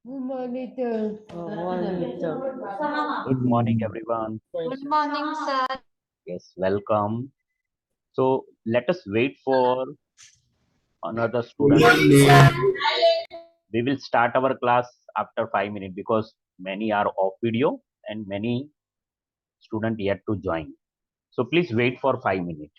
Good morning, sir. Good morning, sir. Good morning, everyone. Good morning, sir. Yes, welcome. So let us wait for another student. We will start our class after 5 minutes because many are off video and many students yet to join. So please wait for 5 minutes.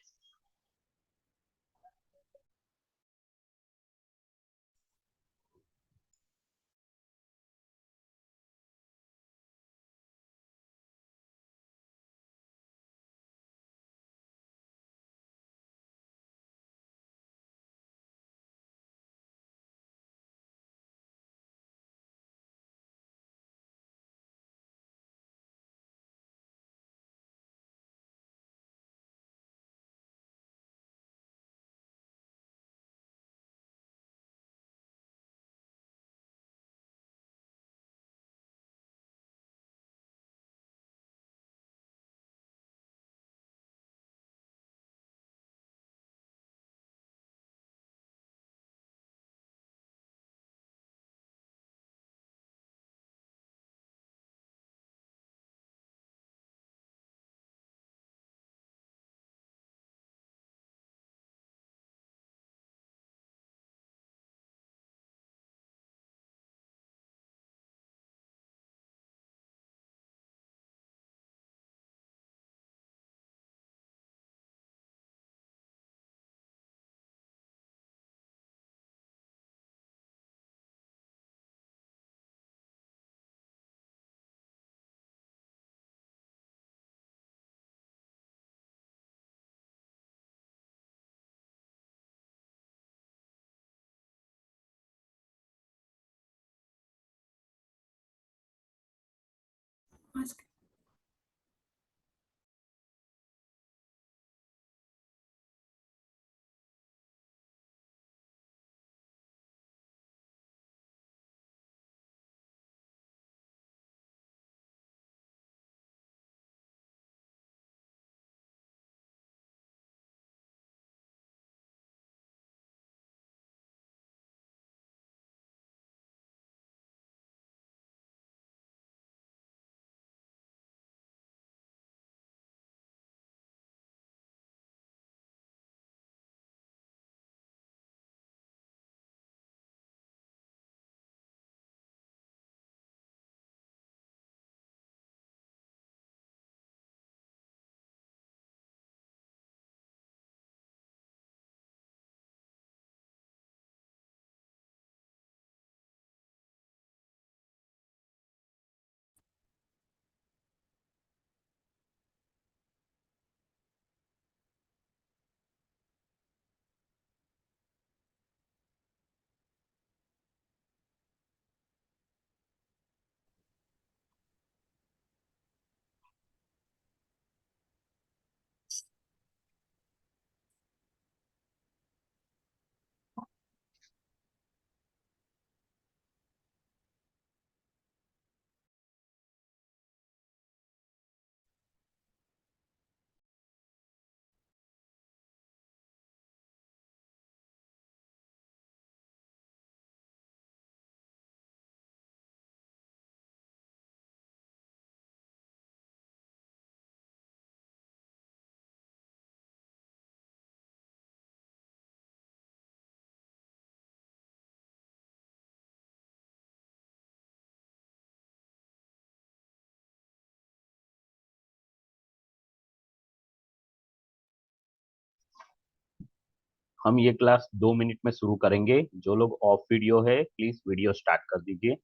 हम ये class 2 minute में शुरू करेंगे। जो लोग of video है please video start कर दीजिए।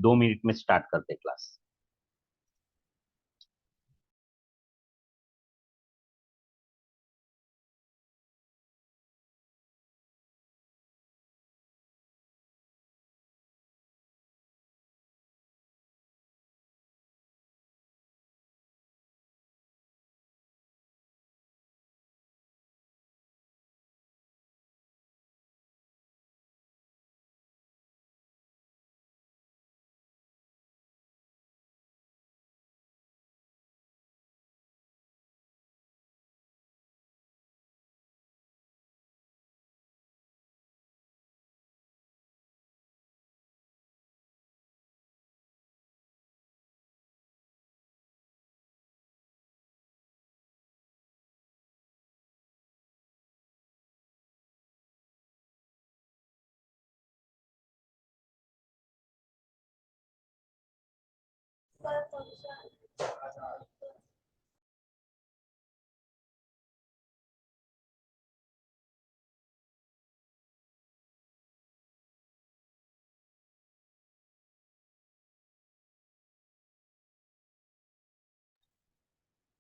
2 मिनट में स्टार्ट करते class.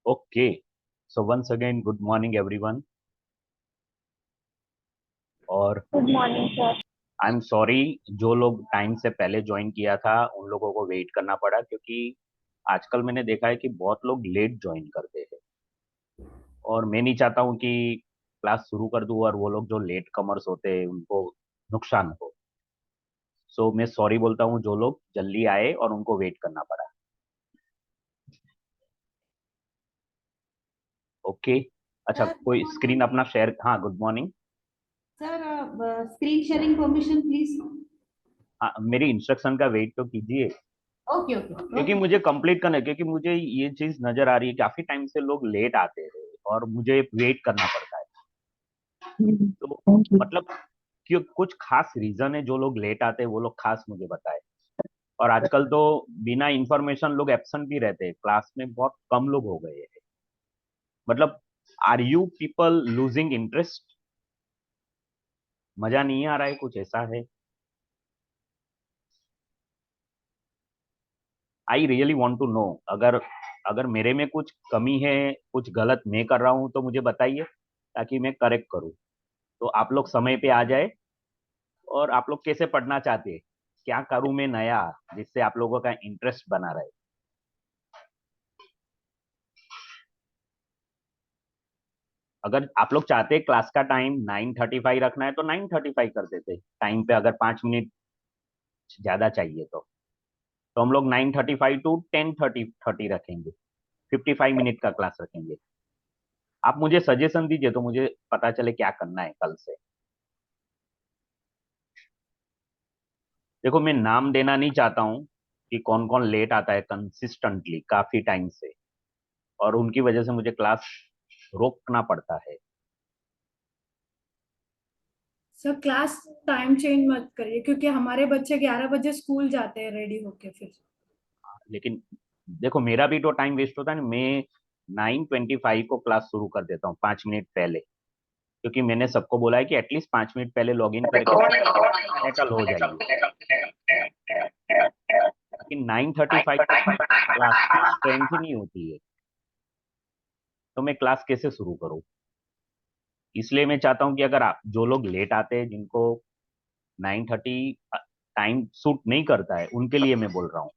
Okay. So once again, good morning, everyone. और good morning sir. I am sorry, जो लोग टाइम से पहले ज्वाइन किया था उन लोगों को वेट करना पड़ा, क्योंकि आजकल मैंने देखा है कि बहुत लोग लेट ज्वाइन करते हैं और मैं नहीं चाहता हूँ कि क्लास शुरू कर दूँ और वो लोग जो लेट कमर्स होते हैं उनको नुकसान हो। सो मैं सॉरी बोलता हूँ जो लोग जल्दी आए और उनको वेट करना पड़ा। ओके। अच्छा, सर कोई स्क्रीन अपना शेयर। हाँ, good morning sir, screen sharing permission please. हाँ, मेरी इंस्ट्रक्शन का वेट तो कीजिए, ओके ओके क्योंकि मुझे कंप्लीट करना है, क्योंकि मुझे ये चीज नजर आ रही है काफी टाइम से लोग लेट आते हैं और मुझे वेट करना पड़ता है। तो मतलब क्यों, कुछ खास रीजन है जो लोग लेट आते हैं वो लोग खास मुझे बताए। और आजकल तो बिना इंफॉर्मेशन लोग एब्सेंट भी रहते हैं, क्लास में बहुत कम लोग हो गए हैं। मतलब are you people losing interest? मजा नहीं आ रहा है, कुछ ऐसा है? I really want to know. अगर अगर मेरे में कुछ कमी है, कुछ गलत मैं कर रहा हूँ तो मुझे बताइए, ताकि मैं करेक्ट करूँ। तो आप लोग समय पे आ जाए। और आप लोग कैसे पढ़ना चाहते हैं, क्या करूँ मैं नया जिससे आप लोगों का इंटरेस्ट बना रहे? अगर आप लोग चाहते हैं क्लास का टाइम 9:35 रखना है तो 9:35 कर देते टाइम पे। अगर 5 मिनट ज्यादा चाहिए तो हम लोग 9:35 टू 10:30 रखेंगे, 55 मिनट का क्लास रखेंगे। आप मुझे सजेशन दीजिए तो मुझे पता चले क्या करना है कल से। देखो, मैं नाम देना नहीं चाहता हूँ कि कौन कौन लेट आता है कंसिस्टेंटली काफी टाइम से, और उनकी वजह से मुझे क्लास रोकना पड़ता है। सर क्लास टाइम चेंज मत करिए, क्योंकि हमारे बच्चे 11 बजे स्कूल जाते हैं रेडी होके। फिर लेकिन देखो, मेरा भी तो टाइम वेस्ट होता है ना। मैं 9:25 को क्लास शुरू कर देता हूँ 5 मिनट पहले, क्योंकि मैंने सबको बोला है कि एटलीस्ट 5 मिनट पहले लॉग इन करके सेटल हो जाइए। लेकिन 9:35 तक क्लास की स्ट्रेंथ ही नहीं होती है, तो मैं क्लास कैसे शुरू करूँ? इसलिए मैं चाहता हूँ कि अगर आप जो लोग लेट आते हैं, जिनको 9:30 टाइम सूट नहीं करता है, उनके लिए मैं बोल रहा हूँ।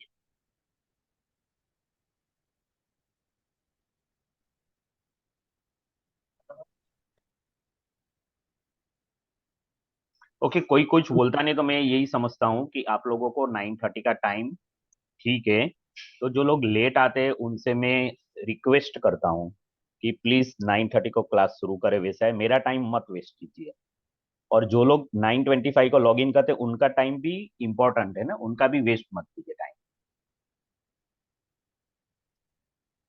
ओके, कोई कुछ बोलता नहीं तो मैं यही समझता हूँ कि आप लोगों को 9:30 का टाइम ठीक है। तो जो लोग लेट आते हैं उनसे मैं रिक्वेस्ट करता हूँ कि प्लीज 9:30 को क्लास शुरू करें। वैसा है, मेरा टाइम मत वेस्ट कीजिए। और जो लोग 9:25 को लॉग इन करते हैं उनका टाइम भी इंपॉर्टेंट है ना, उनका भी वेस्ट मत कीजिए टाइम।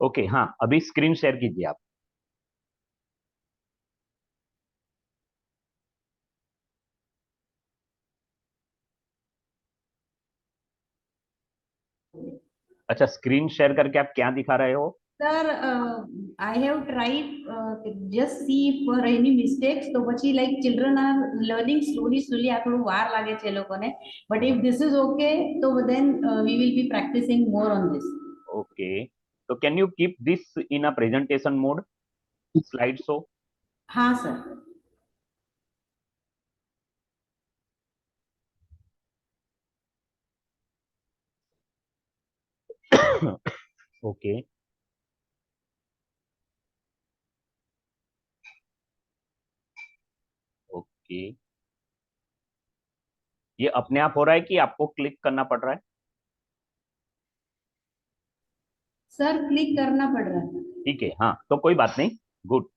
ओके, हाँ, अभी स्क्रीन शेयर कीजिए आप। अच्छा, स्क्रीन शेयर करके आप क्या दिखा रहे हो? Sir, I have tried, just see for any mistakes. તો પછી like children are learning slowly આ થોડું વાર લાગે છે એ લોકોને. But if this is okay, તો then we will be practicing more on this. Okay, तो can you keep this in a presentation mode, slide show? हाँ सर। Okay, okay. ये अपने आप हो रहा है कि आपको क्लिक करना पड़ रहा है? सर क्लिक करना पड़ रहा है। ठीक है, हाँ, तो कोई बात नहीं। Good.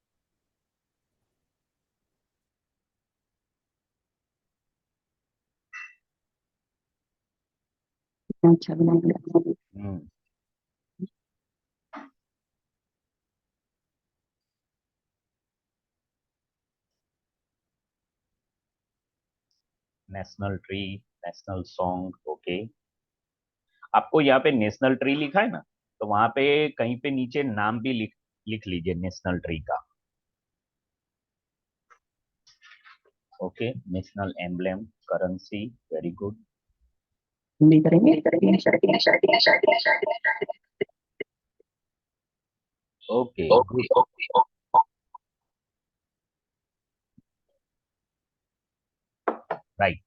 National tree, national song, okay. आपको यहाँ पे नेशनल ट्री लिखा है ना, तो वहां पे कहीं पे नीचे नाम भी लिख लिख लीजिए नेशनल ट्री का। Okay, national emblem, currency, very good. Hindi करेंगे। Okay, right.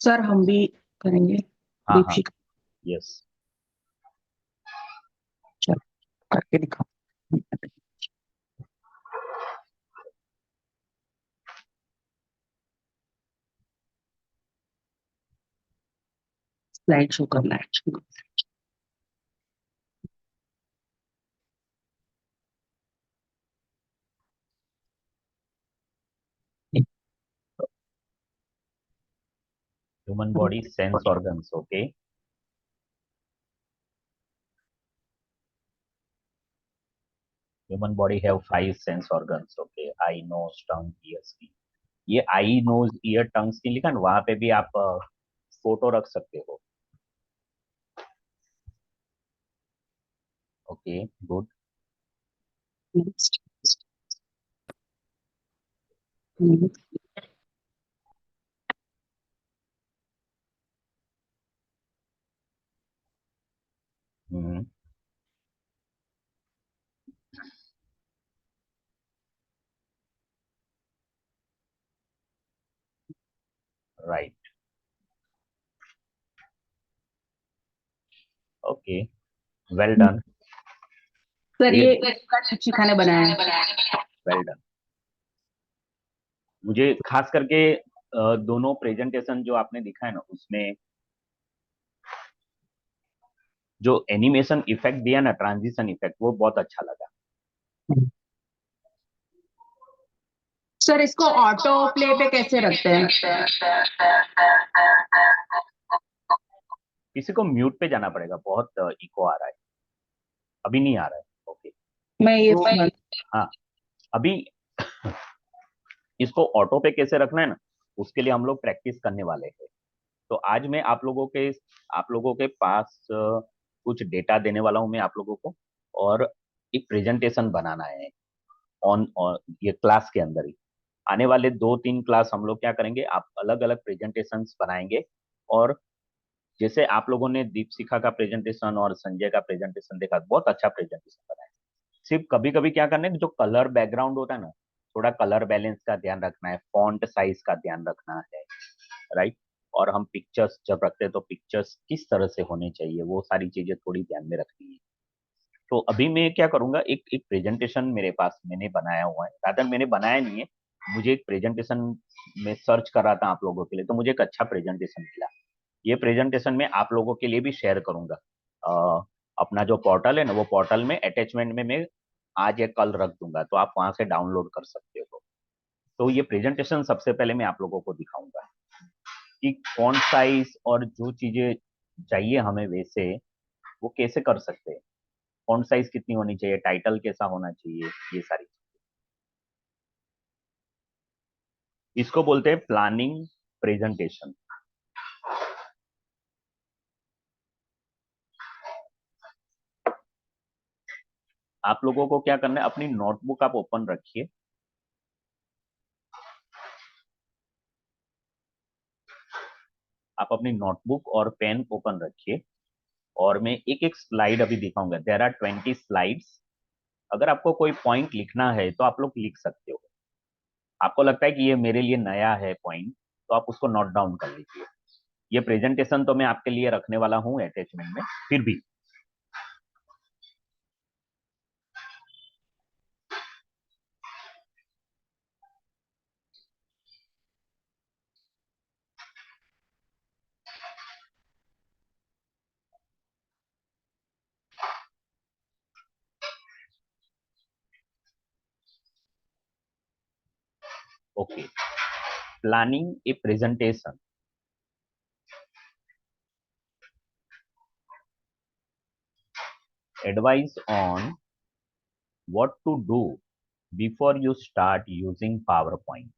सर हम भी करेंगे। हाँ हाँ, दीपशिका, यस। चलो करके दिखाओ। स्लाइड शो करना है। Human body sense organs. Okay. Human body have 5 sense organs. Okay. Eye, nose, tongue, ear, skin. ये आई नोज ईयर टंग स्किन लिखा ना, वहां पे भी आप फोटो रख सकते हो। Okay, good. Next. Right, okay, well done. Sir ये दीपशिका ने बनाया है। Well done. मुझे खास करके दोनों प्रेजेंटेशन जो आपने दिखा है ना, उसमें जो एनिमेशन इफेक्ट दिया ना, ट्रांजिशन इफेक्ट, वो बहुत अच्छा लगा। सर इसको ऑटो प्ले पे कैसे रखते हैं? किसी को म्यूट पे जाना पड़ेगा, बहुत इको आ रहा है। अभी नहीं आ रहा है। ओके, मैं ये हाँ, अभी इसको ऑटो पे कैसे रखना है ना, उसके लिए हम लोग प्रैक्टिस करने वाले हैं। तो आज मैं आप लोगों के पास कुछ डेटा देने वाला हूं मैं आप लोगों को, और एक प्रेजेंटेशन बनाना है ऑन ये क्लास के अंदर ही। आने वाले 2-3 क्लास हम लोग क्या करेंगे, आप अलग अलग प्रेजेंटेशंस बनाएंगे। और जैसे आप लोगों ने दीपशिखा का प्रेजेंटेशन और संजय का प्रेजेंटेशन देखा, बहुत अच्छा प्रेजेंटेशन बनाया। सिर्फ कभी कभी क्या करना है, जो कलर बैकग्राउंड होता है ना, थोड़ा कलर बैलेंस का ध्यान रखना है, फॉन्ट साइज का ध्यान रखना है, राइट। और हम पिक्चर्स जब रखते हैं तो पिक्चर्स किस तरह से होने चाहिए, वो सारी चीजें थोड़ी ध्यान में रखनी है। तो अभी मैं क्या करूंगा, एक एक प्रेजेंटेशन मेरे पास मैंने बनाया हुआ है, रादर मैंने बनाया नहीं है, मुझे एक प्रेजेंटेशन में सर्च कर रहा था आप लोगों के लिए, तो मुझे एक अच्छा प्रेजेंटेशन मिला। ये प्रेजेंटेशन मैं आप लोगों के लिए भी शेयर करूंगा। अपना जो पोर्टल है ना, वो पोर्टल में अटैचमेंट में मैं आज या कल रख दूंगा, तो आप वहां से डाउनलोड कर सकते हो। तो ये प्रेजेंटेशन सबसे पहले मैं आप लोगों को दिखाऊंगा कि फॉन्ट साइज और जो चीजें चाहिए हमें वैसे वो कैसे कर सकते हैं। फॉन्ट साइज कितनी होनी चाहिए, टाइटल कैसा होना चाहिए, ये सारी इसको बोलते हैं प्लानिंग प्रेजेंटेशन। आप लोगों को क्या करना है, अपनी नोटबुक आप ओपन रखिए। आप अपनी नोटबुक और पेन ओपन रखिए, और मैं एक एक स्लाइड अभी दिखाऊंगा। There are 20 slides. अगर आपको कोई पॉइंट लिखना है तो आप लोग लिख सकते हो। आपको लगता है कि ये मेरे लिए नया है पॉइंट, तो आप उसको नोट डाउन कर लीजिए। ये प्रेजेंटेशन तो मैं आपके लिए रखने वाला हूँ अटैचमेंट में, फिर भी okay. Planning A presentation, advice on what to do before you start using PowerPoint.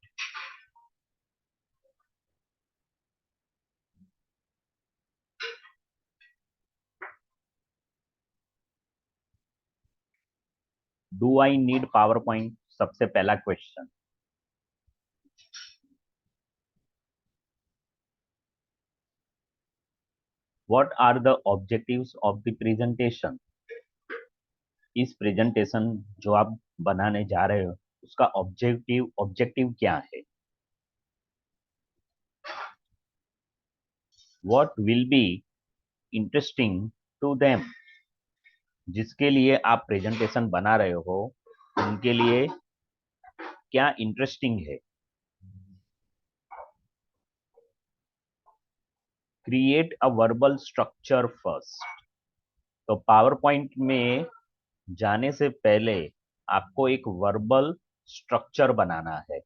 Do I need PowerPoint, सबसे पहला question. What are the objectives of the presentation, इस प्रेजेंटेशन जो आप बनाने जा रहे हो उसका ऑब्जेक्टिव ऑब्जेक्टिव क्या है। What will be interesting to them, जिसके लिए आप प्रेजेंटेशन बना रहे हो उनके लिए क्या इंटरेस्टिंग है। Create a verbal structure first, तो पावर पॉइंट में जाने से पहले आपको एक वर्बल स्ट्रक्चर बनाना है।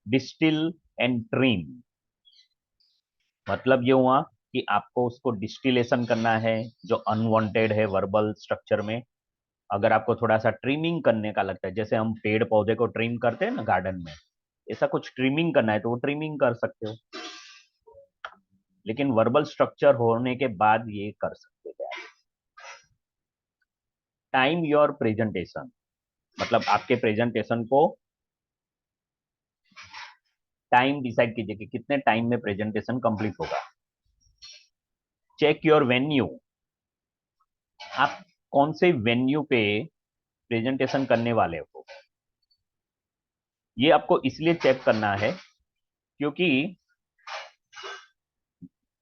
डिस्टिल एंड ट्रिम, मतलब ये हुआ कि आपको उसको डिस्टिलेशन करना है जो अनवांटेड है वर्बल स्ट्रक्चर में। अगर आपको थोड़ा सा ट्रिमिंग करने का लगता है, जैसे हम पेड़ पौधे को ट्रिम करते हैं ना गार्डन में, ऐसा कुछ ट्रिमिंग करना है तो वो ट्रिमिंग कर सकते हो, लेकिन वर्बल स्ट्रक्चर होने के बाद ये कर सकते हैं। टाइम योर प्रेजेंटेशन, मतलब आपके प्रेजेंटेशन को टाइम डिसाइड कीजिए कि कितने टाइम में प्रेजेंटेशन कंप्लीट होगा। चेक योर वेन्यू, आप कौन से वेन्यू पे प्रेजेंटेशन करने वाले हो। ये आपको इसलिए चेक करना है क्योंकि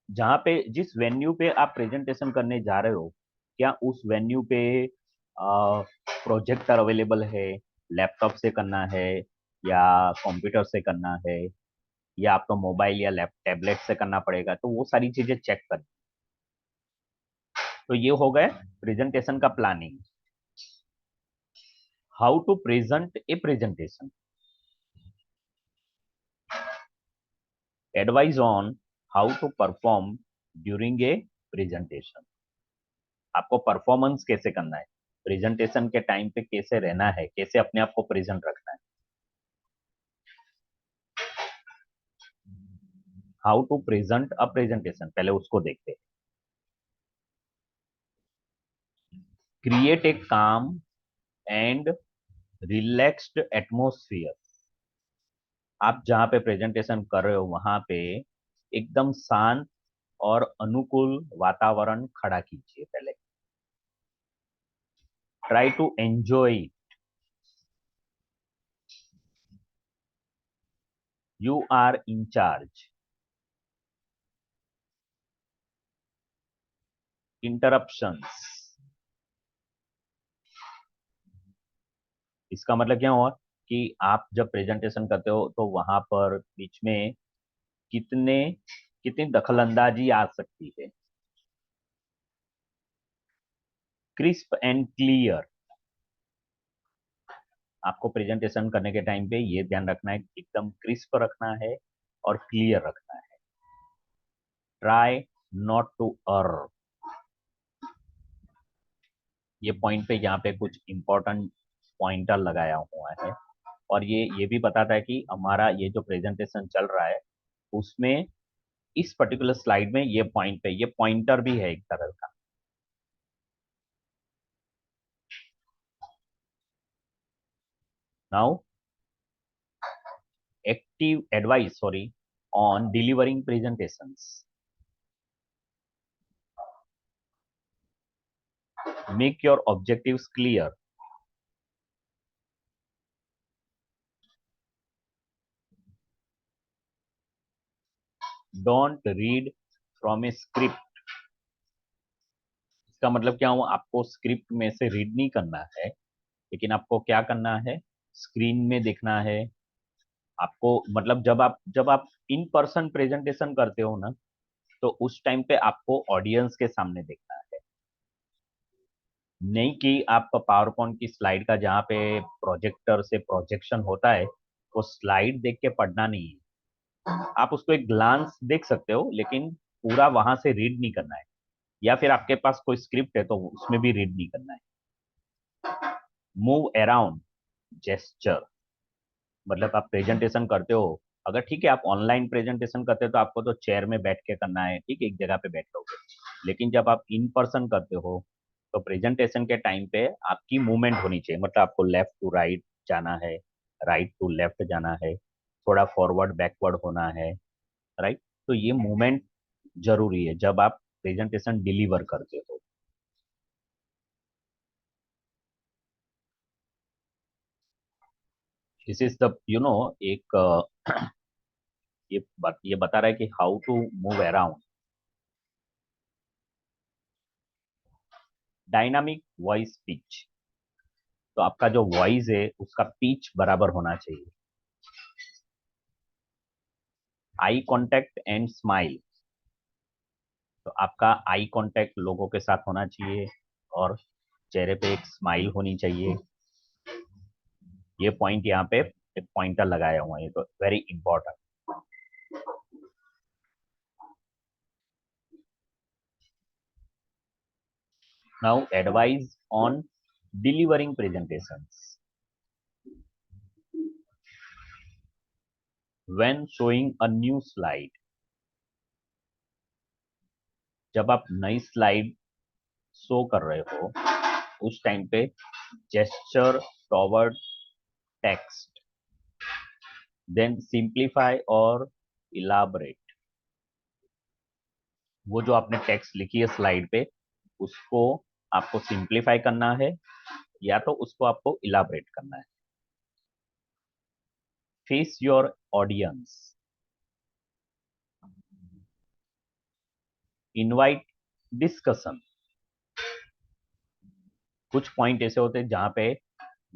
जहां पे जिस वेन्यू पे आप प्रेजेंटेशन करने जा रहे हो, क्या उस वेन्यू पे प्रोजेक्टर अवेलेबल है, लैपटॉप से करना है या कंप्यूटर से करना है या आपको मोबाइल या टैबलेट से करना पड़ेगा, तो वो सारी चीजें चेक कर। तो ये हो गए प्रेजेंटेशन का planning. How to present a presentation, advise on how to perform during a presentation, आपको परफॉर्मेंस कैसे करना है, प्रेजेंटेशन के टाइम पे कैसे रहना है, कैसे अपने आप को प्रेजेंट रखना है। How to present a presentation, पहले उसको देखते हैं। क्रिएट ए काम एंड रिलैक्स्ड एटमोस्फियर, आप जहां पे प्रेजेंटेशन कर रहे हो वहां पे एकदम शांत और अनुकूल वातावरण खड़ा कीजिए पहले। Try to enjoy, you are in charge. Interruptions, इसका मतलब क्या हुआ कि आप जब प्रेजेंटेशन करते हो तो वहां पर बीच में कितने कितनी दखलंदाजी आ सकती है। क्रिस्प एंड क्लियर, आपको प्रेजेंटेशन करने के टाइम पे ये ध्यान रखना है कि एकदम क्रिस्प रखना है और क्लियर रखना है। ट्राई नॉट टू अर, ये पॉइंट पे यहाँ पे कुछ इंपॉर्टेंट पॉइंटर लगाया हुआ है और ये भी बताता है कि हमारा ये जो प्रेजेंटेशन चल रहा है उसमें इस पर्टिकुलर स्लाइड में ये पॉइंट पे ये पॉइंटर भी है एक तरह का। Now active advice on delivering presentations. Make your objectives clear. Don't read from a script. इसका मतलब क्या हुआ, आपको स्क्रिप्ट में से रीड नहीं करना है, लेकिन आपको क्या करना है, स्क्रीन में देखना है। आपको मतलब जब आप इन पर्सन प्रेजेंटेशन करते हो ना, तो उस टाइम पे आपको ऑडियंस के सामने देखना है, नहीं कि आप पावर पॉइंट की स्लाइड का जहाँ पे प्रोजेक्टर से प्रोजेक्शन होता है वो स्लाइड देख के पढ़ना नहीं है। आप उसको एक ग्लांस देख सकते हो लेकिन पूरा वहां से रीड नहीं करना है, या फिर आपके पास कोई स्क्रिप्ट है तो उसमें भी रीड नहीं करना है। मूव अराउंड जेस्चर, मतलब आप प्रेजेंटेशन करते हो, अगर ठीक है आप ऑनलाइन प्रेजेंटेशन करते हो तो आपको तो चेयर में बैठ के करना है, ठीक है एक जगह पे बैठ लोगे, लेकिन जब आप इन पर्सन करते हो तो प्रेजेंटेशन के टाइम पे आपकी मूवमेंट होनी चाहिए, मतलब आपको लेफ्ट टू राइट जाना है, राइट टू लेफ्ट जाना है, थोड़ा फॉरवर्ड बैकवर्ड होना है, राइट। तो ये मूवमेंट जरूरी है जब आप प्रेजेंटेशन डिलीवर करते हो। दिस इज द एक ये बता रहा है कि how to move around. Dynamic voice pitch, तो आपका जो वॉइस है उसका पिच बराबर होना चाहिए। आई कांटेक्ट एंड स्माइल, तो आपका आई कांटेक्ट लोगों के साथ होना चाहिए और चेहरे पे एक स्माइल होनी चाहिए। ये पॉइंट यहाँ पे एक पॉइंटर लगाया हुआ है, तो very important. Now advice on delivering presentations. When showing a new slide, जब आप नई स्लाइड शो कर रहे हो उस टाइम पे जेस्चर टॉवर्ड टेक्स्ट, देन सिंप्लीफाई और इलाबरेट। वो जो आपने टेक्स्ट लिखी है स्लाइड पे उसको आपको सिंप्लीफाई करना है या तो उसको आपको इलाबरेट करना है। Face your audience, invite discussion. कुछ पॉइंट ऐसे होते हैं जहां पे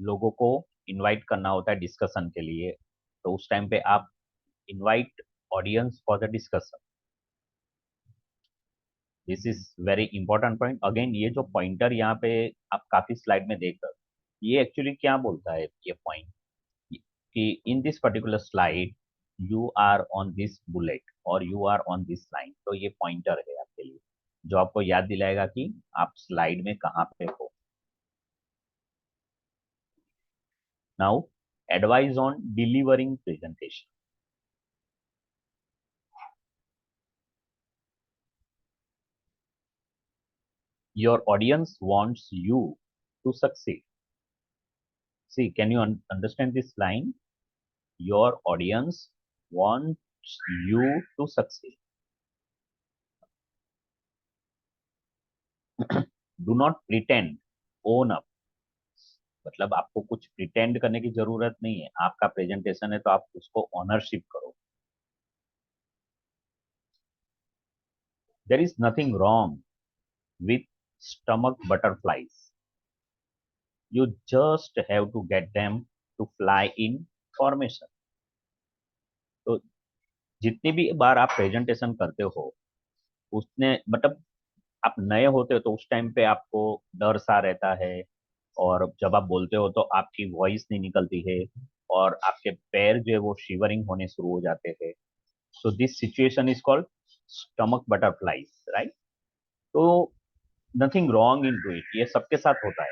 लोगों को इनवाइट करना होता है डिस्कशन के लिए, तो उस टाइम पे आप invite audience for the discussion. This is very important point. Again ये जो पॉइंटर यहाँ पे आप काफी स्लाइड में देख रहे हो, ये एक्चुअली क्या बोलता है ये पॉइंट कि in this particular slide you are on this bullet और you are on this line. तो ये पॉइंटर है आपके लिए जो आपको याद दिलाएगा कि आप स्लाइड में कहाँ पे हो। Now advice on delivering presentation. Your audience wants you to succeed. See, can you understand this line? Your audience wants you to succeed. Do not pretend, own up. मतलब आपको कुछ प्रिटेंड करने की जरूरत नहीं है। आपका प्रेजेंटेशन है तो आप उसको ऑनरशिप करो। There is nothing wrong with stomach butterflies. You just have to get them to fly in formation. तो जितनी भी बार आप प्रेजेंटेशन करते हो उसने मतलब आप नए होते हो तो उस टाइम पे आपको डर सा रहता है और जब आप बोलते हो तो आपकी वॉइस नहीं निकलती है और आपके पैर जो है वो शिवरिंग होने शुरू हो जाते हैं। So this situation is called stomach butterflies, right. तो nothing wrong in to it, ये सबके साथ होता है।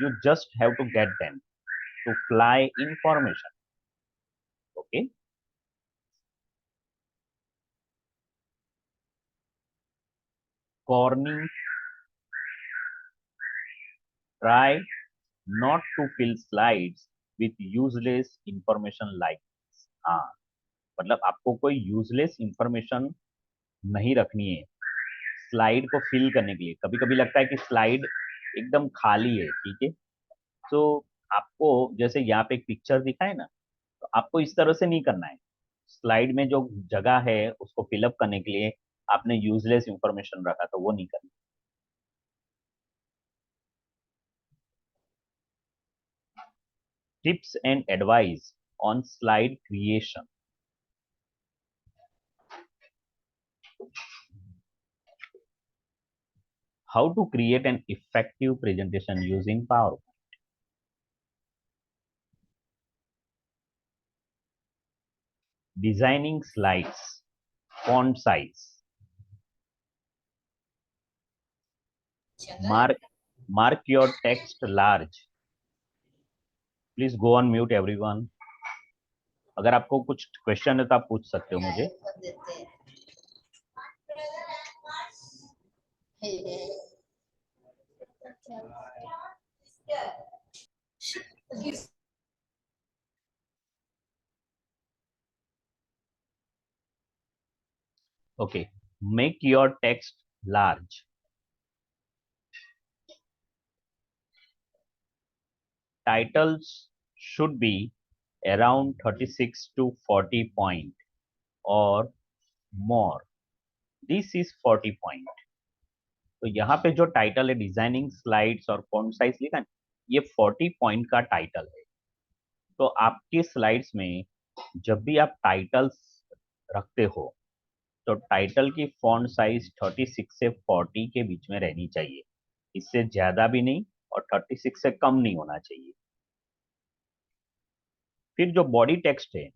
You just have to get them to fly in formation. Okay, corning, try not to fill slides with useless information like this. हाँ, मतलब आपको कोई यूजलेस इंफॉर्मेशन नहीं रखनी है स्लाइड को फिल करने के लिए। कभी कभी लगता है कि स्लाइड एकदम खाली है, ठीक है, तो आपको जैसे यहाँ पे एक पिक्चर दिखा है ना, तो आपको इस तरह से नहीं करना है। स्लाइड में जो जगह है उसको फिलअप करने के लिए आपने यूजलेस इंफॉर्मेशन रखा तो वो नहीं करना। Tips and advice on slide creation. How to create an effective presentation using PowerPoint. Designing slides, font size. Mark your text large. Please go on mute everyone. अगर आपको कुछ क्वेश्चन है तो आप पूछ सकते हो मुझे। Okay, make your text large. Titles should be around 36 to 40 point or more. This is 40 point. तो यहाँ पे जो टाइटल है डिजाइनिंग स्लाइड्स और फॉन्ट साइज लिखा है, ये 40 पॉइंट का टाइटल है। तो आपके स्लाइड्स में जब भी आप टाइटल्स रखते हो तो टाइटल की फॉन्ट साइज 36 से 40 के बीच में रहनी चाहिए, इससे ज्यादा भी नहीं और 36 से कम नहीं होना चाहिए। फिर जो बॉडी टेक्स्ट है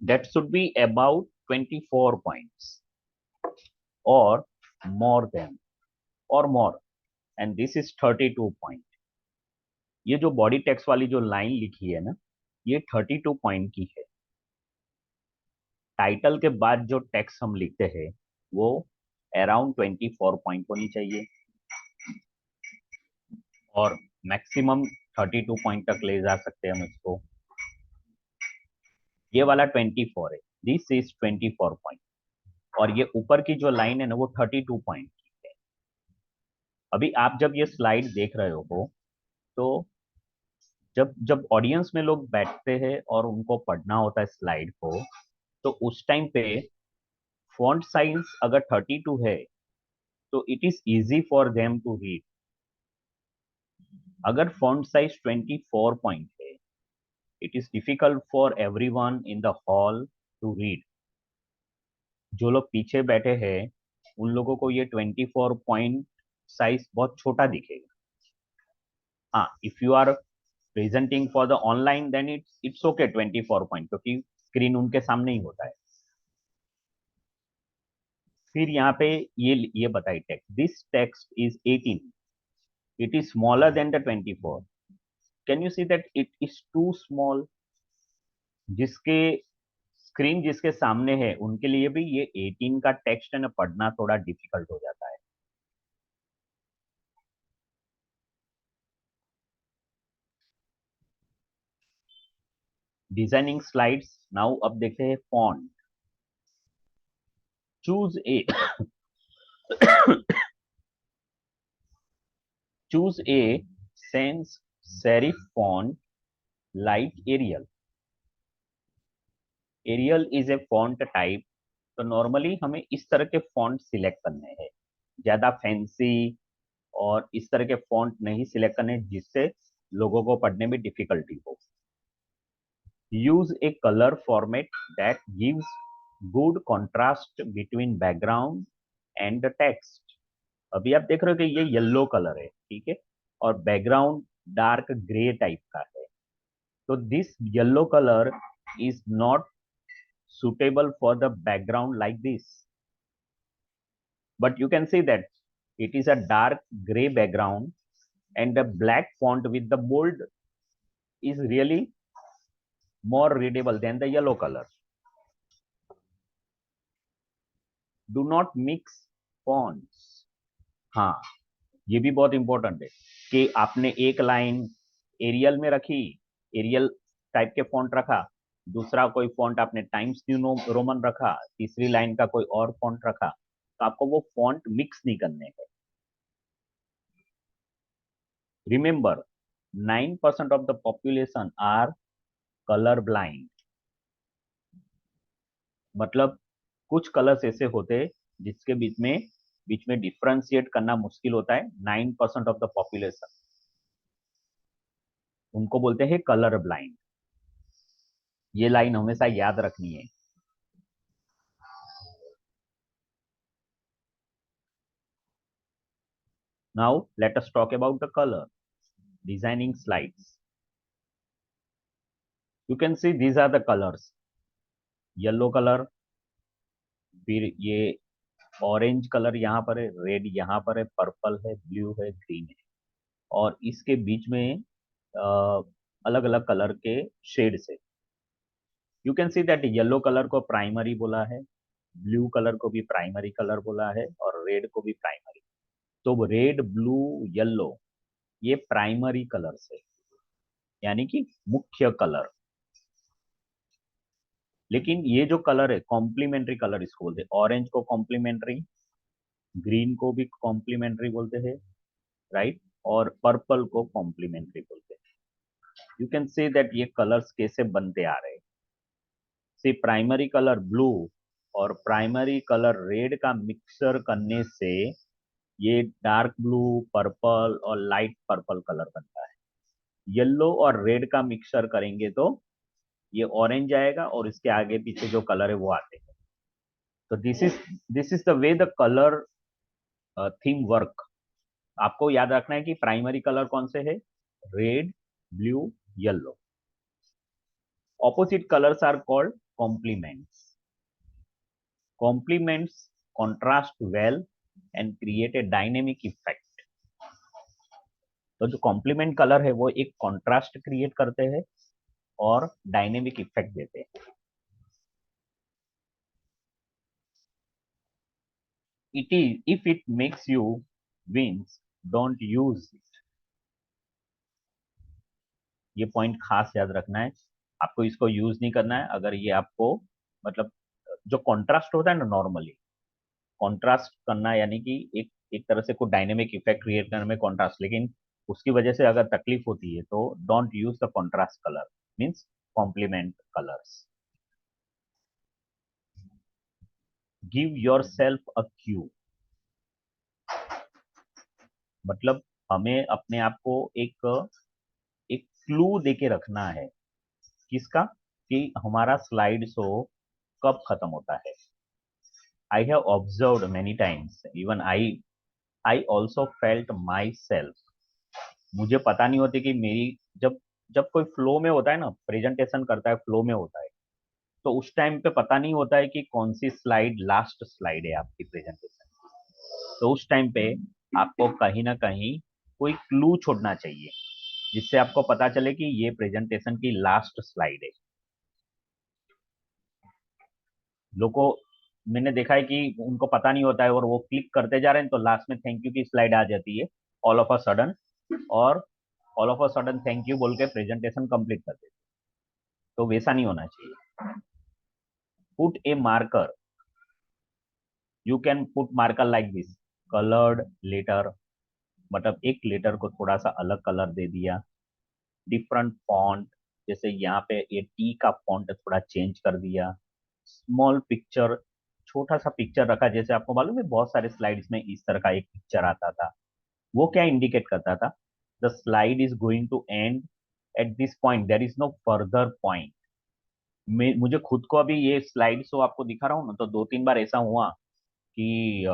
that should be about 24 points or more than or more, and this is 32 point. ये जो बॉडी टेक्स्ट वाली जो लाइन लिखी है ना, ये 32 पॉइंट की है। टाइटल के बाद जो टेक्स्ट हम लिखते हैं वो अराउंड 24 पॉइंट होनी चाहिए और मैक्सिमम 32 पॉइंट तक ले जा सकते हैं हम इसको। ये वाला 24 है, दिस इज 24 पॉइंट, और ये ऊपर की जो लाइन है ना वो 32 पॉइंट की है। अभी आप जब ये स्लाइड देख रहे हो तो जब जब ऑडियंस में लोग बैठते हैं और उनको पढ़ना होता है स्लाइड को, तो उस टाइम पे फॉन्ट साइज अगर 32 है तो it is easy for them to read. अगर फॉन्ट साइज 24 पॉइंट है, it is difficult for everyone in the hall to read. जो लोग पीछे बैठे हैं उन लोगों को ये 24 पॉइंट साइज बहुत छोटा दिखेगा। हाँ, if you are presenting for the online then it's okay 24 point, क्योंकि स्क्रीन उनके सामने ही होता है। फिर यहाँ पे ये बताइए text, this text is 18, it is smaller than the 24। Can you see that it is too small? जिसके स्क्रीन जिसके सामने है उनके लिए भी ये 18 का टेक्स्ट है ना पढ़ना थोड़ा डिफिकल्ट हो जाता है। डिजाइनिंग स्लाइड्स नाउ अब देखते हैं font. Choose a choose a sans serif font like Arial. Arial is a font type, तो नॉर्मली हमें इस तरह के फॉन्ट सिलेक्ट करने हैं, ज्यादा फैंसी और इस तरह के फॉन्ट नहीं सिलेक्ट करने जिससे लोगों को पढ़ने में डिफिकल्टी हो। Use A colour format that gives good contrast between background and the text. अभी आप देख रहे हो कि ये येलो कलर है, ठीक है, और बैकग्राउंड डार्क ग्रे टाइप का है, तो this yellow colour is not suitable for the background like this, but you can see that it is a dark gray background and the black font with the bold is really more readable than the yellow color. Do not mix fonts. हाँ, ये भी बहुत important है कि आपने एक line aerial में रखी, एरियल टाइप के फॉन्ट रखा, दूसरा कोई फॉन्ट आपने टाइम्स न्यू रोमन रखा, तीसरी लाइन का कोई और फॉन्ट रखा, तो आपको वो फॉन्ट मिक्स नहीं करने हैं। Remember 9% of the population are colour blind, मतलब कुछ कलर्स ऐसे होते हैं जिसके बीच में डिफरेंशिएट करना मुश्किल होता है। 9% ऑफ द पॉपुलेशन, उनको बोलते हैं कलर ब्लाइंड। ये लाइन हमेशा याद रखनी है। Now let us talk about the color. Designing slides. You can see these are the colors. Yellow color, फिर ये ऑरेंज कलर यहाँ पर है, रेड यहाँ पर है, पर्पल है, ब्लू है, ग्रीन है, और इसके बीच में अलग अलग कलर के शेड्स है। You can see that yellow colour को प्राइमरी बोला है, ब्लू कलर को भी प्राइमरी कलर बोला है और रेड को भी प्राइमरी। तो रेड, ब्लू, येलो ये प्राइमरी कलर्स है, यानी कि मुख्य कलर। लेकिन ये जो कलर है कॉम्प्लीमेंट्री कलर इसको बोलते हैं। ऑरेंज को कॉम्प्लीमेंट्री, ग्रीन को भी कॉम्प्लीमेंट्री बोलते हैं, राइट, और पर्पल को कॉम्प्लीमेंट्री बोलते हैं। यू कैन से दैट ये कलर्स कैसे बनते आ रहे हैं। से प्राइमरी कलर ब्लू और प्राइमरी कलर रेड का मिक्सर करने से ये डार्क ब्लू, पर्पल और लाइट पर्पल कलर बनता है। येलो और रेड का मिक्सर करेंगे तो ये ऑरेंज आएगा और इसके आगे पीछे जो कलर है वो आते हैं। तो this is the way the colour theme work. आपको याद रखना है कि प्राइमरी कलर कौन से है, red, blue, yellow. Opposite colours are called complements. Complements contrast well and create a dynamic effect। तो जो कॉम्प्लीमेंट कलर है वो एक कॉन्ट्रास्ट क्रिएट करते हैं और डायनेमिक इफेक्ट देते हैं। It is if it makes you wince, don't use it. ये पॉइंट खास याद रखना है, आपको इसको यूज नहीं करना है अगर ये आपको मतलब जो कॉन्ट्रास्ट होता है ना, नॉर्मली कॉन्ट्रास्ट करना यानी कि एक एक तरह से कोई डायनेमिक इफेक्ट क्रिएट करने में कॉन्ट्रास्ट, लेकिन उसकी वजह से अगर तकलीफ होती है तो don't use the contrast colour, means complement colours. Give yourself a cue, मतलब हमें अपने आप को एक एक क्लू देके रखना है। किसका, कि हमारा स्लाइड शो कब खत्म होता है। I have observed many times, even I also felt my self. मुझे पता नहीं होती कि मेरी जब जब कोई फ्लो में होता है ना, प्रेजेंटेशन करता है फ्लो में होता है, तो उस टाइम पे पता नहीं होता है कि कौन सी स्लाइड लास्ट स्लाइड है आपकी प्रेजेंटेशन। तो उस टाइम पे आपको कहीं ना कहीं कोई क्लू छोड़ना चाहिए जिससे आपको पता चले कि ये प्रेजेंटेशन की लास्ट स्लाइड है। लोगों मैंने देखा है कि उनको पता नहीं होता है और वो क्लिक करते जा रहे हैं, तो लास्ट में थैंक यू की स्लाइड आ जाती है ऑल ऑफ अ सडन, और all of a sudden thank you बोल के प्रेजेंटेशन कंप्लीट कर देते। तो वैसा नहीं होना चाहिए। Put a marker, you can put marker like this, coloured letter, मतलब एक लेटर को थोड़ा सा अलग कलर दे दिया। डिफरेंट फॉन्ट, जैसे यहाँ पे ये टी का फॉन्ट थोड़ा चेंज कर दिया। स्मॉल पिक्चर, छोटा सा पिक्चर रखा, जैसे आपको मालूम है बहुत सारे स्लाइड्स में इस तरह का एक पिक्चर आता था। वो क्या इंडिकेट करता था, the slide is going to end at this point, there is no further point. मुझे खुद को अभी ये स्लाइड शो आपको दिखा रहा हूँ ना, तो 2-3 बार ऐसा हुआ कि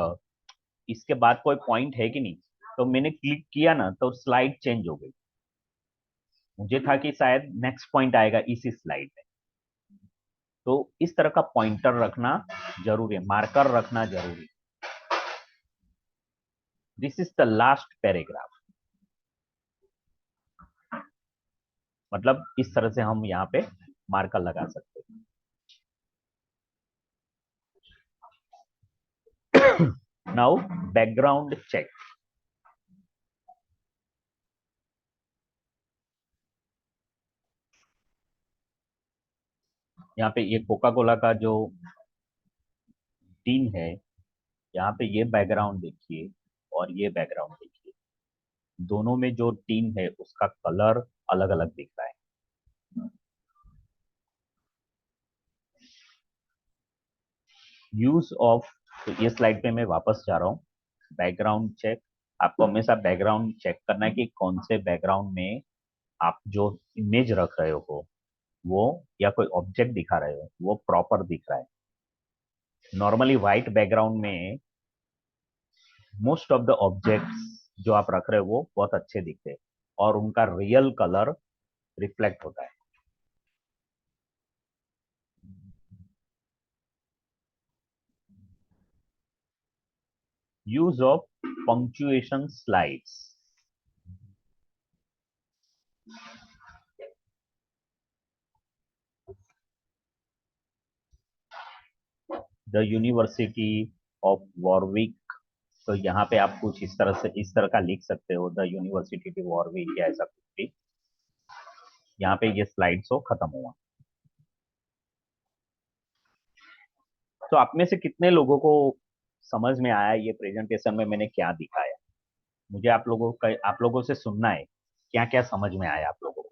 इसके बाद कोई पॉइंट है कि नहीं, तो मैंने क्लिक किया ना तो स्लाइड चेंज हो गई। मुझे था कि शायद नेक्स्ट पॉइंट आएगा इसी स्लाइड में। तो इस तरह का पॉइंटर रखना जरूरी है, मार्कर रखना जरूरी। This is the last paragraph, मतलब इस तरह से हम यहाँ पे मार्कर लगा सकते हैं। Now background check. यहाँ पे ये कोका कोला का जो टीन है, यहाँ पे ये बैकग्राउंड देखिए और ये बैकग्राउंड देखिए, दोनों में जो टीन है उसका कलर अलग अलग दिख रहा है। यूज ऑफ, तो ये स्लाइड पे मैं वापस जा रहा हूँ। बैकग्राउंड चेक, आपको हमेशा बैकग्राउंड चेक करना है कि कौन से बैकग्राउंड में आप जो इमेज रख रहे हो वो, या कोई ऑब्जेक्ट दिखा रहे हो वो प्रॉपर दिख रहा है। नॉर्मली व्हाइट बैकग्राउंड में मोस्ट ऑफ द ऑब्जेक्ट्स जो आप रख रहे हो वो बहुत अच्छे दिखते हैं और उनका रियल कलर रिफ्लेक्ट होता है। Use of punctuation slides. The University of Warwick तो यहाँ पे आप कुछ इस तरह का लिख सकते हो, द यूनिवर्सिटी टू वॉरविक या ऐसा कुछ भी। यहाँ पे ये स्लाइड शो खत्म हुआ। तो आप में से कितने लोगों को समझ में आया ये प्रेजेंटेशन में मैंने क्या दिखाया? मुझे आप लोगों से सुनना है, क्या क्या समझ में आया आप लोगों को?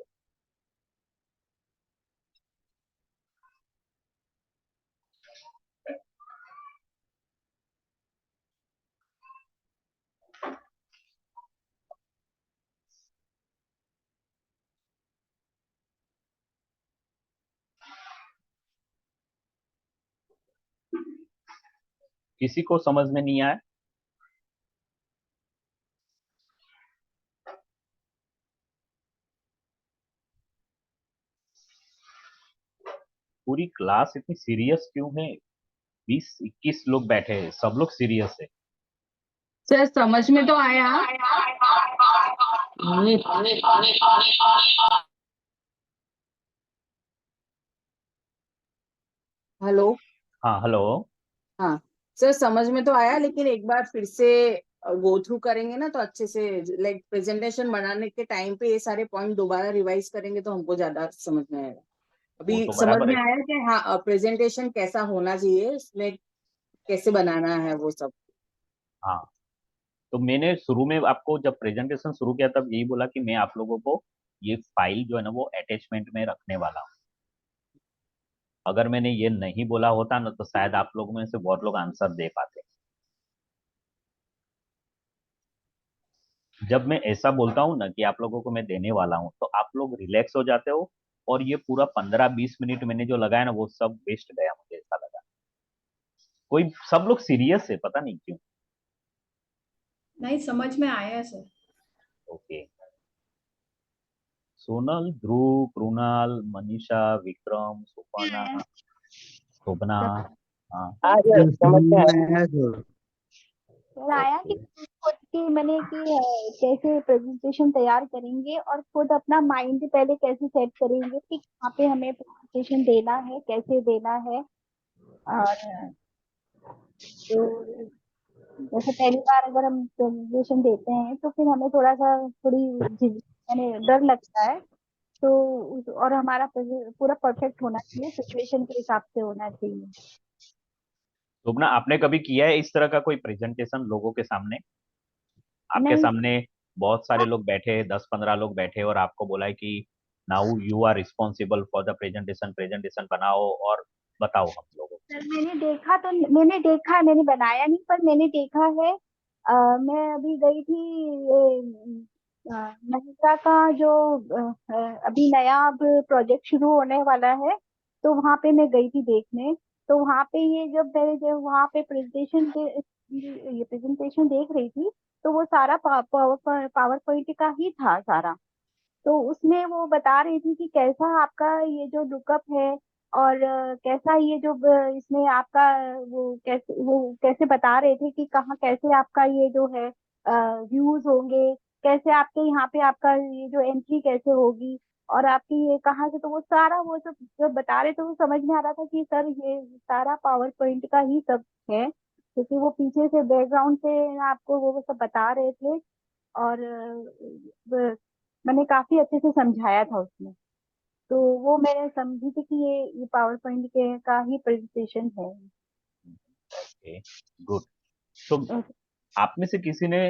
किसी को समझ में नहीं आया? पूरी क्लास इतनी सीरियस क्यों है? 20-21 लोग बैठे हैं, सब लोग सीरियस है। सर समझ में तो आया। हेलो। हाँ, हेलो। हाँ सर, समझ में तो आया, लेकिन एक बार फिर से गो थ्रू करेंगे ना तो अच्छे से, लाइक प्रेजेंटेशन बनाने के टाइम पे ये सारे पॉइंट दोबारा रिवाइज करेंगे तो हमको ज्यादा समझ में आएगा। वो अभी तो समझ बराबर में है। आया कि हाँ प्रेजेंटेशन कैसा होना चाहिए, उसमें कैसे बनाना है वो सब। हाँ, तो मैंने शुरू में आपको जब प्रेजेंटेशन शुरू किया तब यही बोला कि मैं आप लोगों को ये फाइल जो है ना वो अटैचमेंट में रखने वाला हूँ। अगर मैंने ये नहीं बोला होता ना तो शायद आप लोगों में से बहुत लोग आंसर दे पाते। जब मैं ऐसा बोलता हूँ ना कि आप लोगों को मैं देने वाला हूँ तो आप लोग रिलैक्स हो जाते हो, और ये पूरा 15-20 मिनट मैंने जो लगाया ना वो सब वेस्ट गया, मुझे ऐसा लगा। कोई सब लोग सीरियस है, पता नहीं क्यों। नहीं समझ में आया सर। ओके। सोनल, ध्रुव, कृणाल, मनीषा, विक्रम, सुपर्णा, शोभना। हाँ। समझ में आया। सर आया कि ओके। खुद की मैंने कि कैसे प्रेजेंटेशन तैयार करेंगे और खुद अपना माइंड पहले कैसे सेट करेंगे कि कहाँ पे हमें प्रेजेंटेशन देना है, कैसे देना है। और तो जैसे पहली बार अगर हम प्रेजेंटेशन देते हैं तो फिर हमें यानी डर लगता है। तो और हमारा पूरा परफेक्ट होना चाहिए, सिचुएशन के हिसाब से होना चाहिए। शोभना, आपने कभी किया है इस तरह का कोई प्रेजेंटेशन लोगों के सामने? आपके नहीं। सामने बहुत सारे लोग बैठे, 10-15 लोग बैठे, और आपको बोला है कि now you are responsible for the presentation, presentation बनाओ और बताओ हम लोगों को। सर मैंने देखा है, मैंने बनाया नहीं पर मैंने देखा है। मैं अभी गई थी ये महिंद्रा का जो अभी नया अब प्रोजेक्ट शुरू होने वाला है, तो वहां पे मैं गई थी देखने। तो वहां पे जब वहां पे ये प्रेजेंटेशन देख रही थी, तो वो सारा पावर पॉइंट का ही था सारा। तो उसमें वो बता रही थी कि कैसा आपका ये जो लुकअप है, और कैसा ये जो इसमें आपका वो कैसे बता रहे थे कि कहाँ कैसे आपका ये जो है व्यूज होंगे, कैसे आपके यहाँ पे आपका ये जो एंट्री कैसे होगी, और आपकी ये कहाँ से। तो वो सारा वो सब जब बता रहे थे वो समझ में आ रहा था कि सर ये सारा पावर पॉइंट का ही सब है, क्योंकि वो पीछे से बैकग्राउंड से आपको वो सब बता रहे थे। और मैंने काफी अच्छे से समझाया था उसमें। तो वो मैंने समझी थी कि ये पावर पॉइंट के का ही प्रेजेंटेशन है। Okay, good. तो आप में से किसी ने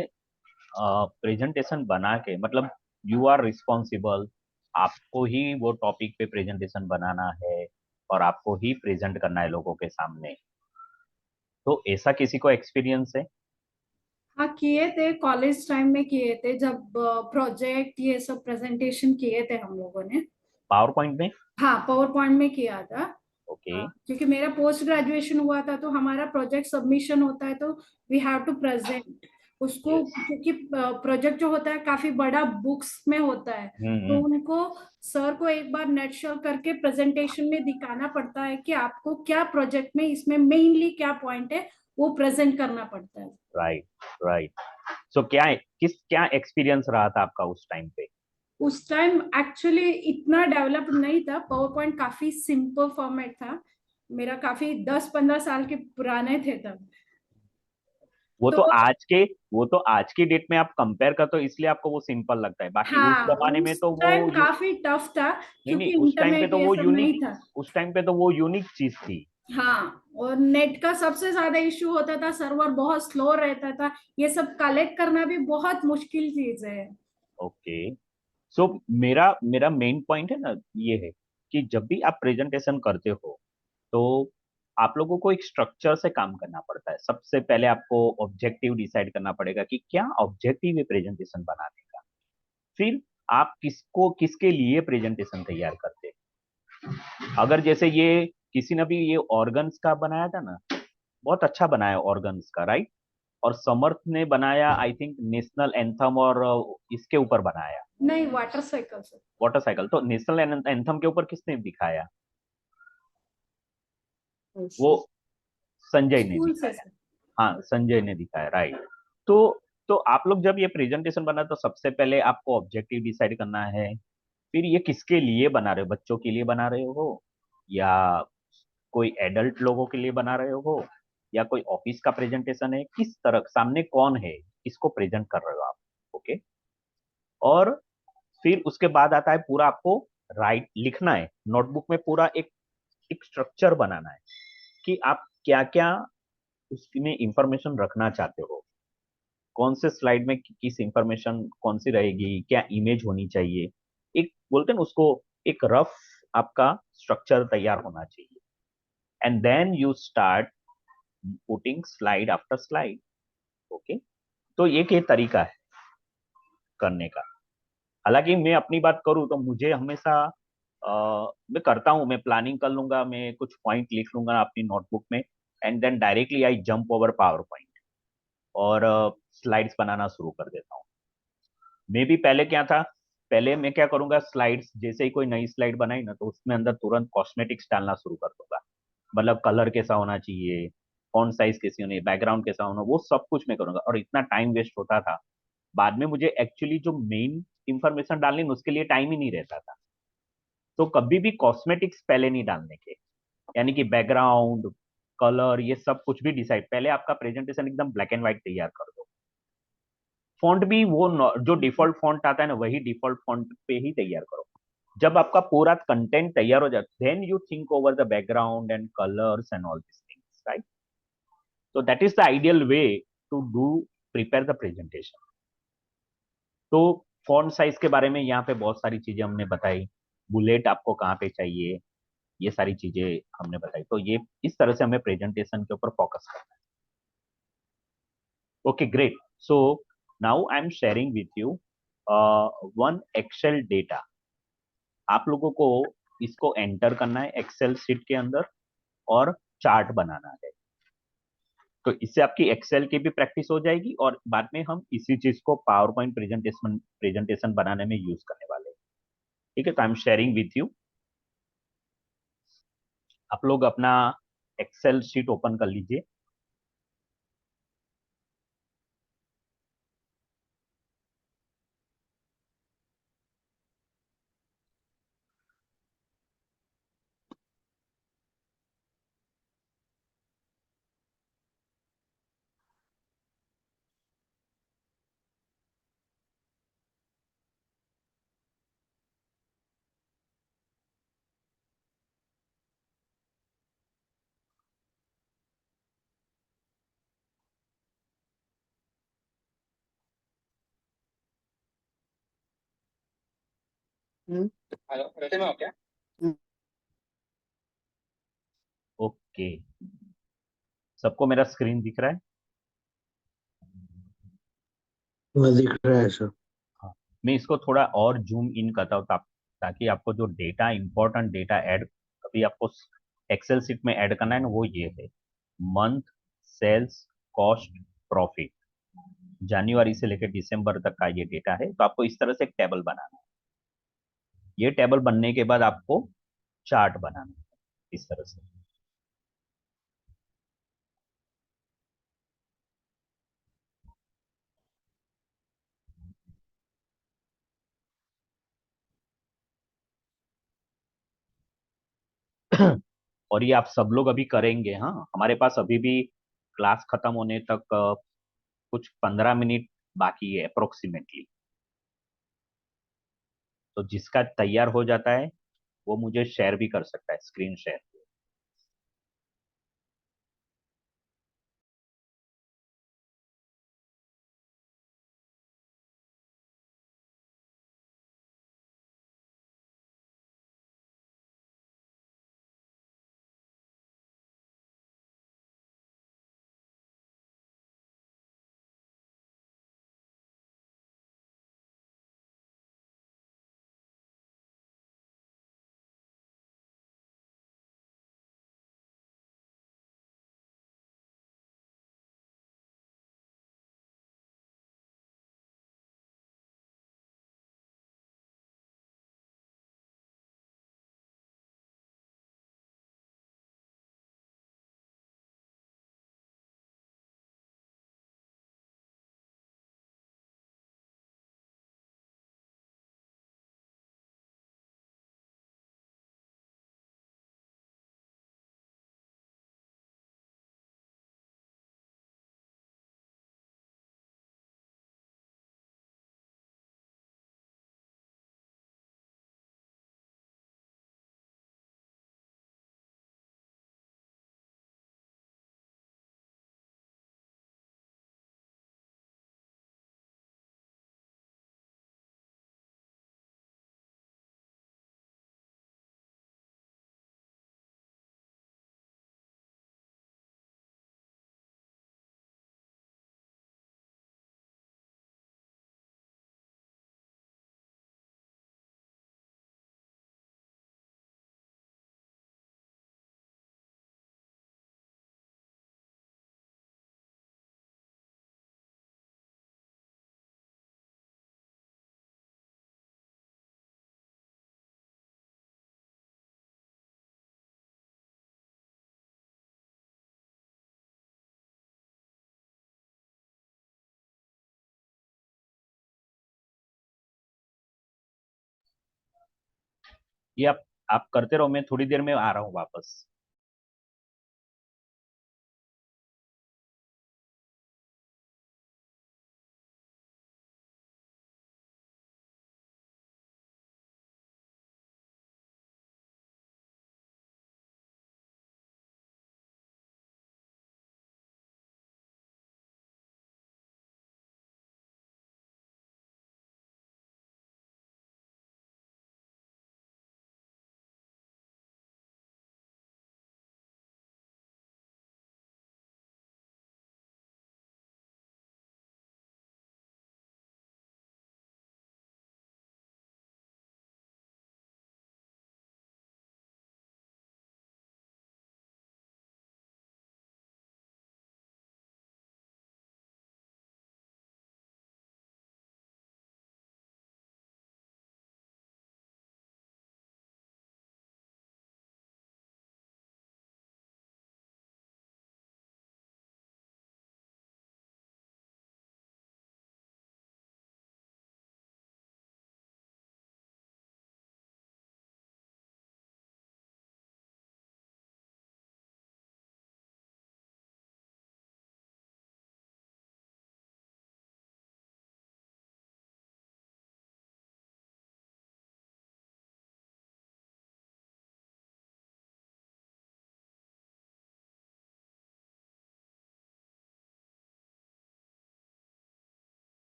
प्रेजेंटेशन बना के, मतलब यू आर रिस्पॉन्सिबल, आपको ही वो टॉपिक पे प्रेजेंटेशन बनाना है और आपको ही प्रेजेंट करना है लोगों के सामने, तो ऐसा किसी को एक्सपीरियंस है? हाँ किए थे, कॉलेज टाइम में किए थे, जब प्रोजेक्ट ये सब प्रेजेंटेशन किए थे हम लोगों ने। पावर पॉइंट में? हाँ पावर पॉइंट में किया था। ओके। क्योंकि मेरा पोस्ट ग्रेजुएशन हुआ था तो हमारा प्रोजेक्ट सबमिशन होता है तो वी हैव टू प्रेजेंट उसको, यस। क्योंकि प्रोजेक्ट जो होता है काफी बड़ा बुक्स में होता है। तो हम्म। उनको सर को एक बार नेटशल करके प्रेजेंटेशन में दिखाना पड़ता है कि आपको क्या प्रोजेक्ट में इसमें मेनली क्या पॉइंट है वो प्रेजेंट करना पड़ता है। Right, right. सो क्या एक्सपीरियंस रहा था आपका उस टाइम पे? उस टाइम एक्चुअली इतना डेवलप नहीं था, पावर पॉइंट काफी सिंपल फॉर्मेट था मेरा, काफी 10-15 साल के पुराने थे तब। वो तो तो आज के वो तो आज की डेट में आप कंपेयर करते हो इसलिए आपको वो सिंपल लगता है, बाकी उस हाँ, जमाने में उस तो वो टाइम काफी टफ था नहीं नहीं, क्योंकि उस टाइम पे इंटरनेट तो ये वो सब यूनिक, नहीं था। उस टाइम पे तो वो यूनिक चीज थी। हाँ, और नेट का सबसे ज्यादा इश्यू होता था, सर्वर बहुत स्लो रहता था, ये सब कलेक्ट करना भी बहुत मुश्किल चीज है। ओके, सो मेरा मेरा मेन पॉइंट है ना ये है कि जब भी आप प्रेजेंटेशन करते हो तो आप लोगों को एक स्ट्रक्चर से काम करना पड़ता है। सबसे पहले आपको ऑब्जेक्टिव डिसाइड करना पड़ेगा कि क्या ऑब्जेक्टिव है प्रेजेंटेशन बनाने का। फिर आप किसको किसके लिए प्रेजेंटेशन तैयार करते हैं। अगर जैसे ये किसी ने भी ये ऑर्गन्स का बनाया था ना, बहुत अच्छा बनाया ऑर्गन्स का, राइट। और समर्थ ने बनाया आई थिंक नेशनल एंथम, और इसके ऊपर बनाया नहीं, वाटर साइकिल से। Water cycle. तो नेशनल एंथम के ऊपर किसने दिखाया? वो संजय ने स्कूल से दिखाया। सर। हाँ, संजय ने दिखाया, राइट। तो तो आप लोग जब ये प्रेजेंटेशन बना तो सबसे पहले आपको ऑब्जेक्टिव डिसाइड करना है। फिर ये किसके लिए बना रहे हो, बच्चों के लिए बना रहे हो या कोई एडल्ट लोगों के लिए बना रहे हो, या कोई ऑफिस का प्रेजेंटेशन है, किस तरह सामने कौन है, इसको प्रेजेंट कर रहे हो आप। ओके, और फिर उसके बाद आता है पूरा आपको राइट लिखना है नोटबुक में, पूरा एक एक स्ट्रक्चर बनाना है कि आप क्या क्या उसमें इंफॉर्मेशन रखना चाहते हो, कौन से स्लाइड में किस इंफॉर्मेशन कौन सी रहेगी, क्या इमेज होनी चाहिए। एक बोलते हैं ना उसको, एक रफ आपका स्ट्रक्चर तैयार होना चाहिए। And then you start putting slide after slide. Okay, तो ये तरीका है करने का। हालांकि मैं अपनी बात करूं तो मुझे हमेशा मैं करता हूं, मैं प्लानिंग कर लूंगा, मैं कुछ पॉइंट लिख लूंगा अपनी नोटबुक में, and then directly I jump over PowerPoint और स्लाइड्स बनाना शुरू कर देता हूँ। मे भी पहले क्या था, पहले मैं क्या करूंगा, स्लाइड्स जैसे ही कोई नई स्लाइड बनाई ना तो उसमें अंदर तुरंत कॉस्मेटिक्स डालना शुरू कर दूंगा। मतलब कलर कैसा होना चाहिए, फॉन्ट साइज कैसी होनी, बैकग्राउंड कैसा होना, वो सब कुछ मैं करूंगा, और इतना टाइम वेस्ट होता था। बाद में मुझे एक्चुअली जो मेन इंफॉर्मेशन डालनी है उसके लिए टाइम ही नहीं रहता था। तो कभी भी कॉस्मेटिक्स पहले नहीं डालने के, यानी कि बैकग्राउंड, कलर, ये सब कुछ भी डिसाइड, पहले आपका प्रेजेंटेशन एकदम ब्लैक एंड व्हाइट तैयार कर दो। फॉन्ट भी वो जो डिफॉल्ट फॉन्ट आता है ना वही डिफॉल्ट फॉन्ट पे ही तैयार करो। जब आपका पूरा कंटेंट तैयार हो जाए then you think over the background and colours and all this things, right. तो that is the ideal way to do prepare the presentation. तो फॉन्ट साइज के बारे में यहाँ पे बहुत सारी चीजें हमने बताई, बुलेट आपको कहाँ पे चाहिए, ये सारी चीजें हमने बताई। तो ये इस तरह से हमें प्रेजेंटेशन के ऊपर फोकस करना है। Okay, great. So now I am sharing with you one Excel data. आप लोगों को इसको एंटर करना है एक्सेल शीट के अंदर और चार्ट बनाना है। तो इससे आपकी एक्सेल की भी प्रैक्टिस हो जाएगी और बाद में हम इसी चीज को पावर पॉइंट प्रेजेंटेशन बनाने में यूज करने वाले हैं। ठीक है, तो आई एम शेयरिंग विथ यू। आप लोग अपना एक्सेल शीट ओपन कर लीजिए। हम्म, हम्म, ओके, सबको मेरा स्क्रीन दिख रहा है? वह दिख रहा है सर। हाँ, मैं इसको थोड़ा और जूम इन करता हूँ ताकि आपको जो डेटा, इंपॉर्टेंट डेटा ऐड अभी आपको एक्सेल सीट में ऐड करना है ना, वो ये है: मंथ, सेल्स, कॉस्ट, प्रॉफिट। जनवरी से लेकर दिसंबर तक का ये डेटा है। तो आपको इस तरह से एक टेबल बनाना है। ये टेबल बनने के बाद आपको चार्ट बनाना है इस तरह से। और ये आप सब लोग अभी करेंगे। हाँ, हमारे पास अभी भी क्लास खत्म होने तक कुछ 15 मिनट बाकी है अप्रोक्सीमेटली। तो जिसका तैयार हो जाता है वो मुझे शेयर भी कर सकता है, स्क्रीन शेयर। ये आप करते रहो, मैं थोड़ी देर में आ रहा हूँ वापस।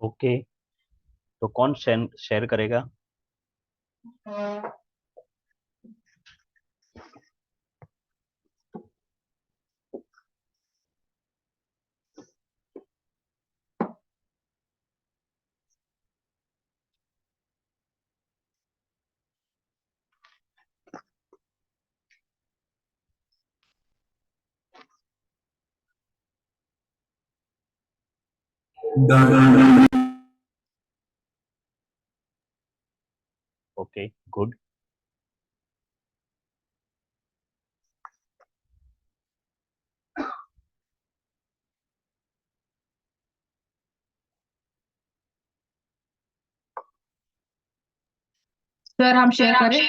ओके, तो कौन शेयर करेगा? Okay, good. सर हम शेयर करें?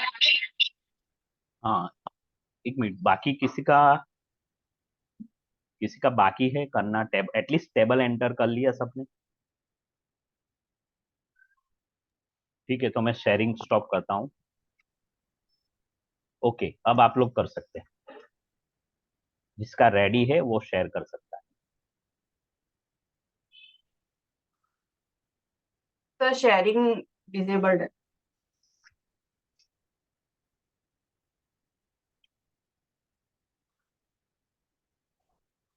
हाँ, एक मिनट, बाकी किसी का बाकी है करना? टैब एटलीस्ट टेबल एंटर कर लिया सबने? ठीक है, तो मैं शेयरिंग स्टॉप करता हूँ। ओके, अब आप लोग कर सकते हैं। जिसका रेडी है वो शेयर कर सकता है। सर शेयरिंग डिसेबल्ड है।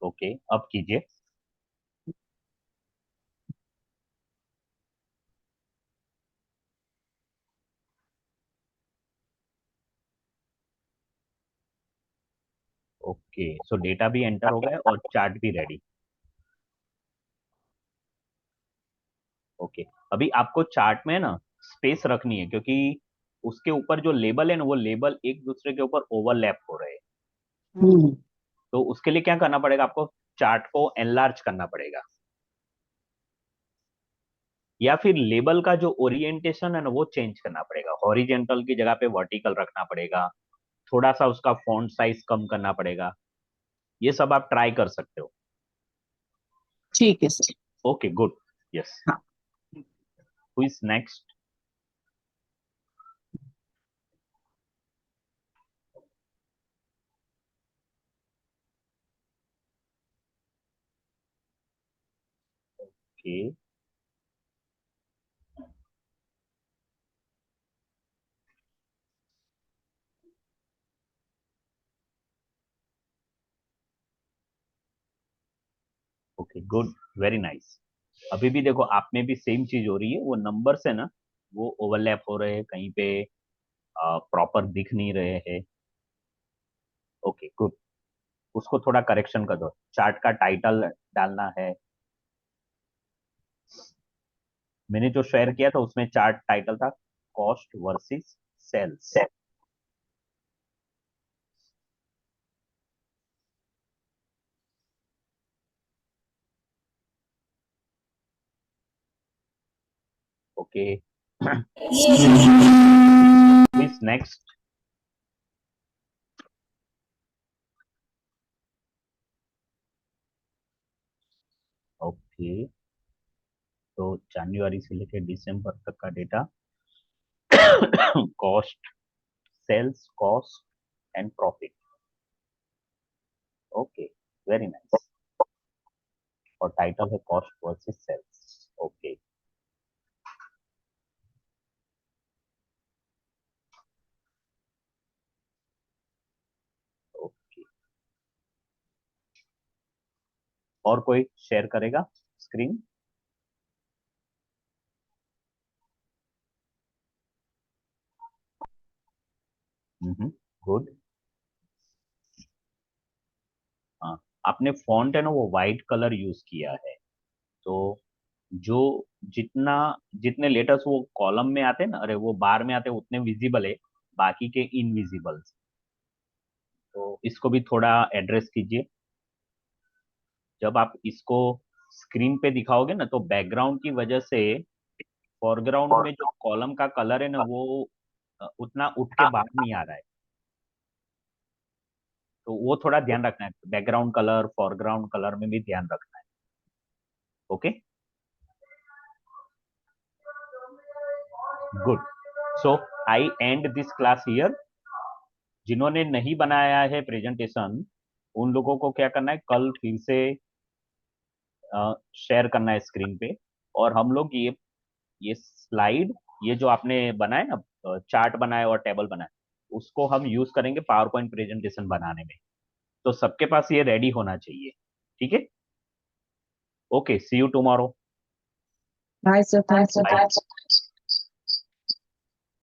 ओके, अब कीजिए। ओके, सो डेटा भी एंटर हो गया और चार्ट भी रेडी। ओके, अभी आपको चार्ट में ना स्पेस रखनी है, क्योंकि उसके ऊपर जो लेबल है ना, वो लेबल एक दूसरे के ऊपर ओवरलैप हो रहे हैं। तो उसके लिए क्या करना पड़ेगा आपको? चार्ट को एनलार्ज करना पड़ेगा, या फिर लेबल का जो ओरिएंटेशन है ना वो चेंज करना पड़ेगा। हॉरिजेंटल की जगह पे वर्टिकल रखना पड़ेगा, थोड़ा सा उसका फॉन्ट साइज कम करना पड़ेगा। ये सब आप ट्राई कर सकते हो। ठीक है सर। Okay, good. यस, हाँ। Who is next? Okay, okay, good, very nice. अभी भी देखो आप में भी सेम चीज हो रही है, वो नंबर्स है ना, वो ओवरलैप हो रहे हैं कहीं पे, प्रॉपर दिख नहीं रहे हैं। Okay, good. उसको थोड़ा करेक्शन कर दो। चार्ट का टाइटल डालना है। मैंने जो शेयर किया था उसमें चार्ट टाइटल था cost versus sales. Okay, please next. Okay, तो जनवरी से लेकर दिसंबर तक का data, cost, sales, cost and profit. Okay, very nice. और टाइटल है cost versus sales. Okay, okay. और कोई शेयर करेगा स्क्रीन? गुड। हाँ, आपने फॉन्ट है ना वो वाइट कलर यूज किया है, तो जो जितना जितने लेटर्स वो कॉलम में आते हैं ना, अरे वो बार में आते हैं, उतने विजिबल है, बाकी के इनविजिबल। तो इसको भी थोड़ा एड्रेस कीजिए। जब आप इसको स्क्रीन पे दिखाओगे ना, तो बैकग्राउंड की वजह से फोरग्राउंड में जो कॉलम का कलर है ना वो उतना उठ के बाहर नहीं आ रहा है। तो वो थोड़ा ध्यान रखना है, बैकग्राउंड कलर फोरग्राउंड कलर में भी ध्यान रखना है। Okay, good. So I and this class here. जिन्होंने नहीं बनाया है प्रेजेंटेशन, उन लोगों को क्या करना है, कल फिर से शेयर करना है स्क्रीन पे, और हम लोग ये स्लाइड, ये जो आपने बनाया ना, चार्ट बनाया और टेबल बनाया, उसको हम यूज करेंगे पावर पॉइंट प्रेजेंटेशन बनाने में। तो सबके पास ये रेडी होना चाहिए, ठीक है? Okay, see you tomorrow. Bye, sir. Thanks. Bye.